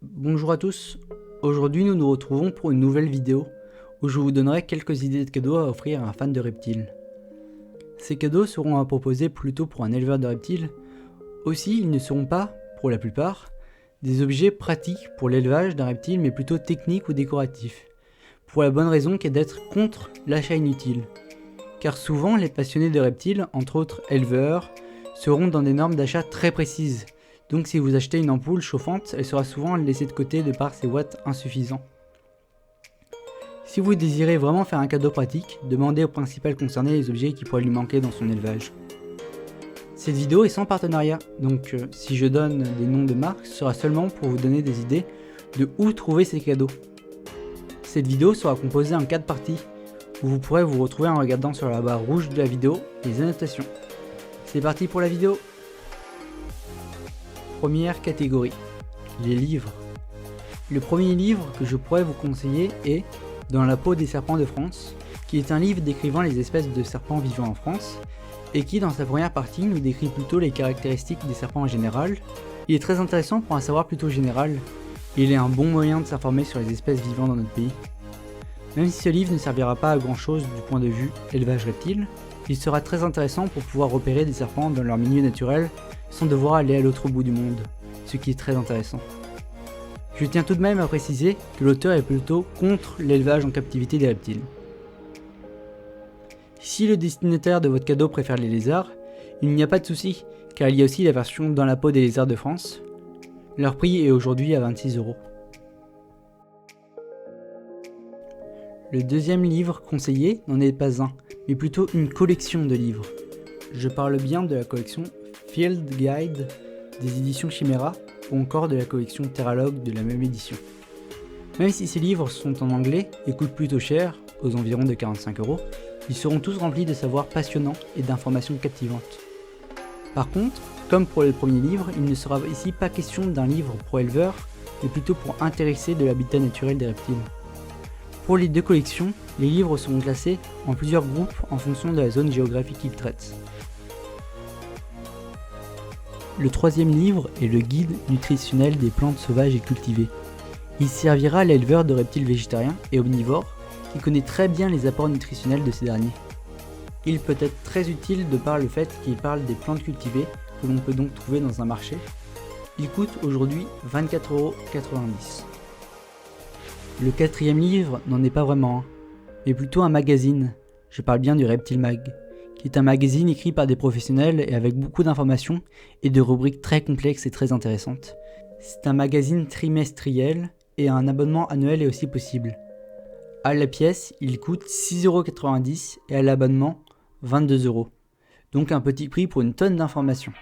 Bonjour à tous, aujourd'hui nous nous retrouvons pour une nouvelle vidéo où je vous donnerai quelques idées de cadeaux à offrir à un fan de reptiles. Ces cadeaux seront à proposer plutôt pour un éleveur de reptiles, aussi ils ne seront pas, pour la plupart, des objets pratiques pour l'élevage d'un reptile mais plutôt techniques ou décoratifs, pour la bonne raison qu'est d'être contre l'achat inutile. Car souvent les passionnés de reptiles, entre autres éleveurs, seront dans des normes d'achat très précises. Donc si vous achetez une ampoule chauffante, elle sera souvent laissée de côté de par ses watts insuffisants. Si vous désirez vraiment faire un cadeau pratique, demandez au principal concerné les objets qui pourraient lui manquer dans son élevage. Cette vidéo est sans partenariat, donc si je donne des noms de marques, ce sera seulement pour vous donner des idées de où trouver ces cadeaux. Cette vidéo sera composée en 4 parties, où vous pourrez vous retrouver en regardant sur la barre rouge de la vidéo les annotations. C'est parti pour la vidéo! Première catégorie, les livres. Le premier livre que je pourrais vous conseiller est Dans la peau des serpents de France, qui est un livre décrivant les espèces de serpents vivant en France, et qui dans sa première partie nous décrit plutôt les caractéristiques des serpents en général. Il est très intéressant pour un savoir plutôt général, et il est un bon moyen de s'informer sur les espèces vivant dans notre pays. Même si ce livre ne servira pas à grand chose du point de vue élevage reptile, il sera très intéressant pour pouvoir repérer des serpents dans leur milieu naturel sans devoir aller à l'autre bout du monde, ce qui est très intéressant. Je tiens tout de même à préciser que l'auteur est plutôt contre l'élevage en captivité des reptiles. Si le destinataire de votre cadeau préfère les lézards, il n'y a pas de souci, car il y a aussi la version Dans la peau des lézards de France. Leur prix est aujourd'hui à 26 €. Le deuxième livre conseillé n'en est pas un, mais plutôt une collection de livres. Je parle bien de la collection Field Guide des éditions Chimera ou encore de la collection Terralogue de la même édition. Même si ces livres sont en anglais et coûtent plutôt cher, aux environs de 45 €, ils seront tous remplis de savoirs passionnants et d'informations captivantes. Par contre, comme pour le premier livre, il ne sera ici pas question d'un livre pour éleveurs, mais plutôt pour intéressés de l'habitat naturel des reptiles. Pour les deux collections, les livres seront classés en plusieurs groupes en fonction de la zone géographique qu'ils traitent. Le troisième livre est le guide nutritionnel des plantes sauvages et cultivées. Il servira à l'éleveur de reptiles végétariens et omnivores qui connaît très bien les apports nutritionnels de ces derniers. Il peut être très utile de par le fait qu'il parle des plantes cultivées que l'on peut donc trouver dans un marché. Il coûte aujourd'hui 24,90 €. Le quatrième livre n'en est pas vraiment un, mais plutôt un magazine. Je parle bien du Reptile Mag, qui est un magazine écrit par des professionnels et avec beaucoup d'informations et de rubriques très complexes et très intéressantes. C'est un magazine trimestriel et un abonnement annuel est aussi possible. À la pièce, il coûte 6,90 € et à l'abonnement 22 €. Donc un petit prix pour une tonne d'informations.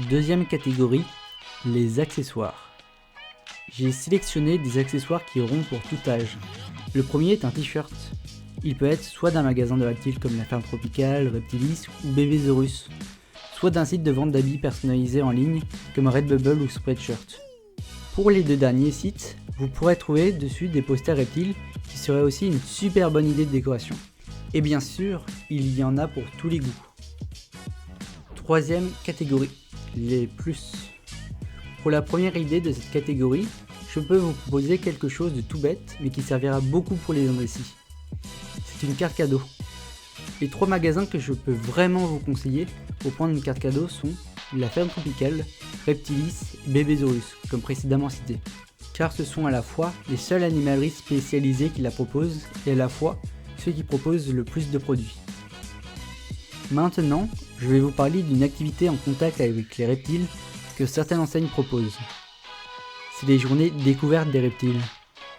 Deuxième catégorie, les accessoires. J'ai sélectionné des accessoires qui auront pour tout âge. Le premier est un t-shirt. Il peut être soit d'un magasin de reptiles comme la ferme tropicale, Reptilis ou Bébésaurus, soit d'un site de vente d'habits personnalisés en ligne comme Redbubble ou Spreadshirt. Pour les deux derniers sites, vous pourrez trouver dessus des posters reptiles qui seraient aussi une super bonne idée de décoration. Et bien sûr, il y en a pour tous les goûts. Troisième catégorie, les plus. Pour la première idée de cette catégorie, je peux vous proposer quelque chose de tout bête mais qui servira beaucoup pour les indécis. C'est une carte cadeau. Les 3 magasins que je peux vraiment vous conseiller pour prendre une carte cadeau sont la ferme tropicale, Reptilis et Bébésaurus, comme précédemment cité. Car ce sont à la fois les seules animaleries spécialisées qui la proposent et à la fois ceux qui proposent le plus de produits. Maintenant, je vais vous parler d'une activité en contact avec les reptiles que certaines enseignes proposent. C'est les journées découvertes des reptiles.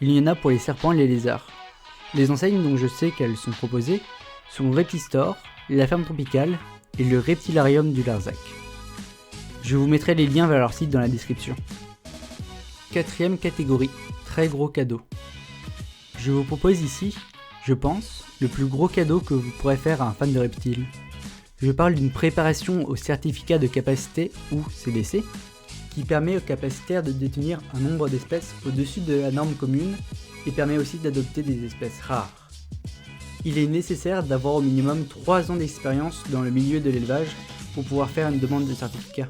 Il y en a pour les serpents et les lézards. Les enseignes dont je sais qu'elles sont proposées sont Reptistore, la ferme tropicale et le Reptilarium du Larzac. Je vous mettrai les liens vers leur site dans la description. Quatrième catégorie, très gros cadeau. Je vous propose ici, je pense, le plus gros cadeau que vous pourrez faire à un fan de reptiles. Je parle d'une préparation au certificat de capacité ou CDC qui permet aux capacitaires de détenir un nombre d'espèces au-dessus de la norme commune et permet aussi d'adopter des espèces rares. Il est nécessaire d'avoir au minimum 3 ans d'expérience dans le milieu de l'élevage pour pouvoir faire une demande de certificat.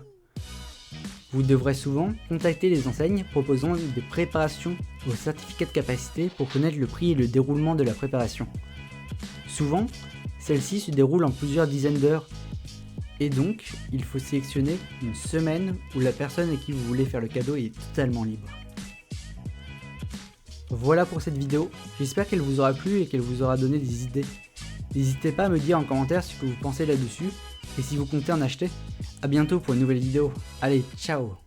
Vous devrez souvent contacter les enseignes proposant des préparations au certificat de capacité pour connaître le prix et le déroulement de la préparation. Souvent, celle-ci se déroule en plusieurs dizaines d'heures et donc il faut sélectionner une semaine où la personne à qui vous voulez faire le cadeau est totalement libre. Voilà pour cette vidéo, j'espère qu'elle vous aura plu et qu'elle vous aura donné des idées. N'hésitez pas à me dire en commentaire ce que vous pensez là-dessus et si vous comptez en acheter. A bientôt pour une nouvelle vidéo. Allez, ciao!